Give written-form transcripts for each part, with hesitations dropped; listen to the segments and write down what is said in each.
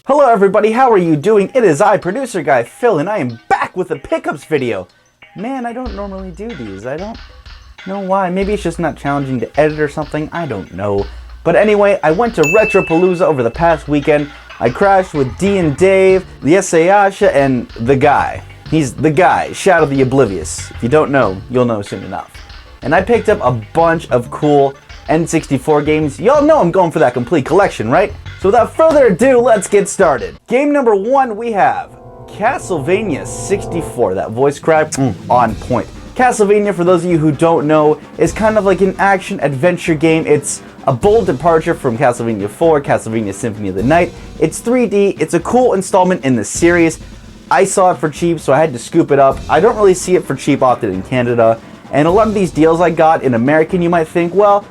Hello everybody, how are you doing? It is I, Producer Guy Phil, and I am back with a pickups video. Man, I don't normally do these. I don't know why. Maybe it's just not challenging to edit or something. I don't know. But anyway, I went to Retropalooza over the past weekend. I crashed with D and Dave, the Sayasha, and the guy. He's the guy, Shadow the Oblivious. If you don't know, you'll know soon enough. And I picked up a bunch of cool N64 games. Y'all know I'm going for that complete collection, right? So without further ado, let's get started. Game number 1, we have Castlevania 64. That voice crack, on point. Castlevania, for those of you who don't know, is kind of like an action-adventure game. It's a bold departure from Castlevania 4, Castlevania Symphony of the Night. It's 3D, it's a cool installment in the series. I saw it for cheap, so I had to scoop it up. I don't really see it for cheap often in Canada. And a lot of these deals I got in American, you might think, well,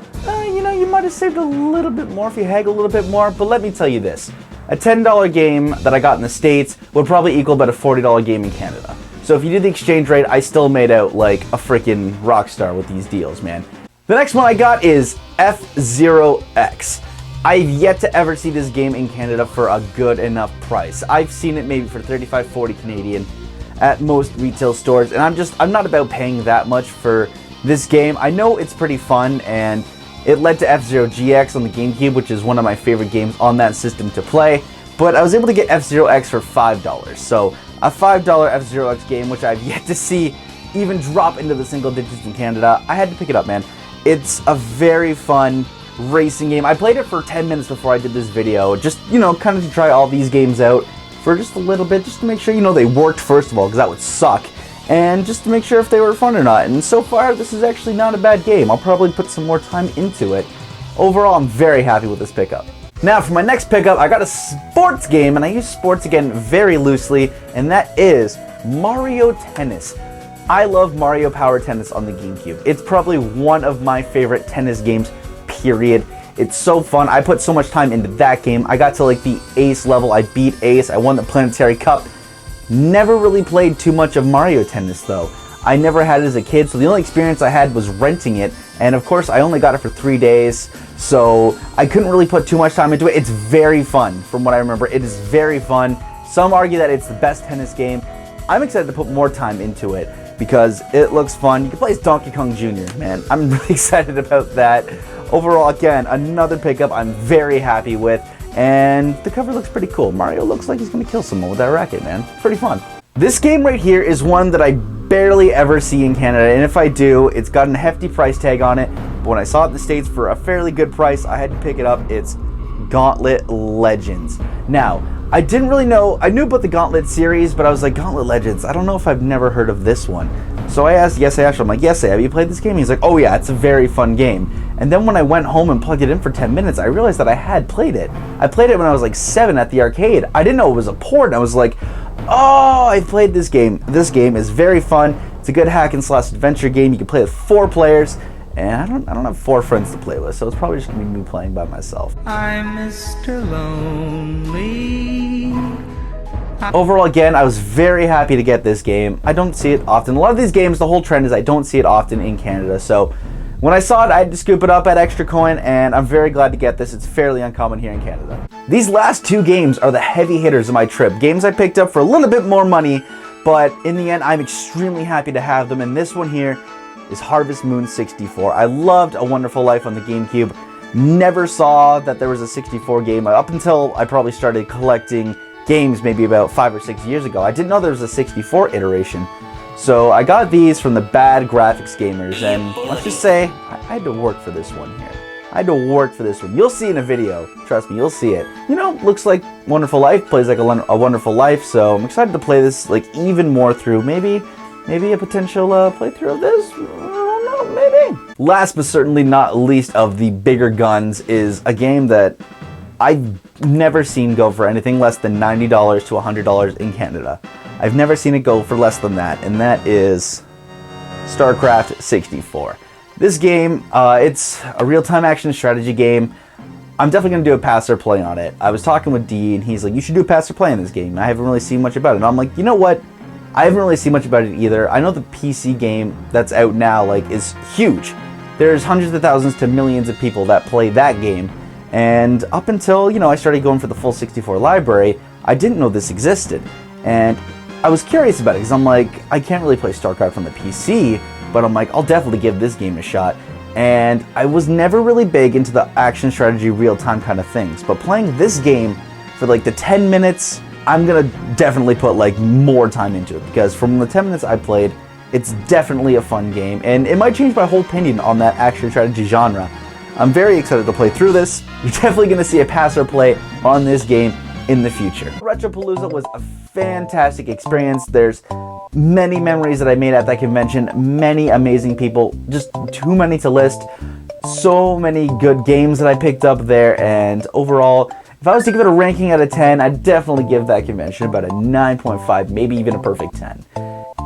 you might have saved a little bit more if you haggle a little bit more, but let me tell you this. A $10 game that I got in the States would probably equal about a $40 game in Canada. So if you do the exchange rate, I still made out like a freaking rock star with these deals, man. The next one I got is FZero X. I've yet to ever see this game in Canada for a good enough price. I've seen it maybe for 35, 40 Canadian at most retail stores, and I'm not about paying that much for this game. I know it's pretty fun, and it led to FZero GX on the GameCube, which is one of my favorite games on that system to play, but I was able to get FZero X for $5. So a $5 FZero X game, which I've yet to see even drop into the single digits in Canada. I had to pick it up, man. It's a very fun racing game. I played it for 10 minutes before I did this video, just, kind of to try all these games out for just a little bit, just to make sure, they worked first of all, because that would suck. And just to make sure if they were fun or not. And so far, this is actually not a bad game. I'll probably put some more time into it. Overall, I'm very happy with this pickup. Now, for my next pickup, I got a sports game, and I use sports again very loosely, and that is Mario Tennis. I love Mario Power Tennis on the GameCube. It's probably one of my favorite tennis games, period. It's so fun. I put so much time into that game. I got to like the ace level. I beat ace. I won the Planetary Cup. Never really played too much of Mario Tennis though. I never had it as a kid, so the only experience I had was renting it, and of course I only got it for 3 days, so I couldn't really put too much time into it. It's very fun, from what I remember. It is very fun. Some argue that it's the best tennis game. I'm excited to put more time into it because it looks fun. You can play as Donkey Kong Jr., man. I'm really excited about that. Overall, again, another pickup I'm very happy with. And the cover looks pretty cool. Mario looks like he's gonna kill someone with that racket, man. It's pretty fun. This game right here is one that I barely ever see in Canada, and if I do, it's got a hefty price tag on it. But when I saw it in the States for a fairly good price, I had to pick it up. It's Gauntlet Legends. Now, I didn't really know, I knew about the Gauntlet series, but I was like, Gauntlet Legends, I don't know if I've never heard of this one. So I asked Ashley, I'm like, have you played this game? He's like, oh yeah, it's a very fun game. And then when I went home and plugged it in for 10 minutes, I realized that I had played it. I played it when I was like 7 at the arcade. I didn't know it was a port, and I was like, oh, I played this game. This game is very fun. It's a good hack and slash adventure game. You can play with 4 players, and I don't have 4 friends to play with, so it's probably just gonna be me playing by myself. I'm Mr. Lonely. Overall, again, I was very happy to get this game. I don't see it often. A lot of these games, the whole trend is I don't see it often in Canada, so when I saw it, I had to scoop it up at extra coin, and I'm very glad to get this. It's fairly uncommon here in Canada. These last 2 games are the heavy hitters of my trip. Games I picked up for a little bit more money, but in the end, I'm extremely happy to have them, and this one here is Harvest Moon 64. I loved A Wonderful Life on the GameCube. Never saw that there was a 64 game up until I probably started collecting games maybe about 5 or 6 years ago. I didn't know there was a 64 iteration. So I got these from the Bad Graphics Gamers, and let's just say I had to work for this one here. I had to work for this one. You'll see in a video. Trust me, you'll see it. Looks like Wonderful Life, plays like a Wonderful Life, so I'm excited to play this like even more through. Maybe a potential playthrough of this? I don't know, maybe. Last but certainly not least of the bigger guns is a game that I've never seen go for anything less than $90 to $100 in Canada. I've never seen it go for less than that, and that is Starcraft 64. This game, it's a real-time action strategy game. I'm definitely going to do a pass or play on it. I was talking with D, and he's like, you should do a pass or play in this game. I haven't really seen much about it. And I'm like, you know what? I haven't really seen much about it either. I know the PC game that's out now is huge. There's hundreds of thousands to millions of people that play that game. And up until, I started going for the full 64 library, I didn't know this existed. And I was curious about it because I'm like, I can't really play Starcraft on the PC, but I'm like, I'll definitely give this game a shot. And I was never really big into the action strategy real-time kind of things, but playing this game for like the 10 minutes, I'm gonna definitely put like more time into it, because from the 10 minutes I played, it's definitely a fun game, and it might change my whole opinion on that action strategy genre. I'm very excited to play through this. You're definitely gonna see a pass or play on this game in the future. Retropalooza was a fantastic experience. There's many memories that I made at that convention, many amazing people, just too many to list. So many good games that I picked up there, and overall, if I was to give it a ranking out of 10, I'd definitely give that convention about a 9.5, maybe even a perfect 10.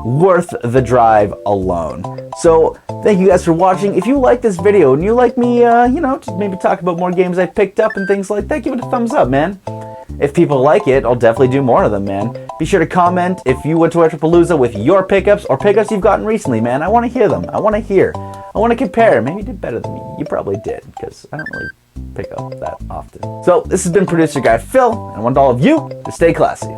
Worth the drive alone. So, thank you guys for watching. If you like this video and you like me, to maybe talk about more games I picked up and things like that, give it a thumbs up, man. If people like it, I'll definitely do more of them, man. Be sure to comment if you went to Retropalooza with your pickups or pickups you've gotten recently, man. I want to hear them. I want to hear. I want to compare. Maybe you did better than me. You probably did, because I don't really pick up that often. So, this has been Producer Guy Phil, and I want all of you to stay classy.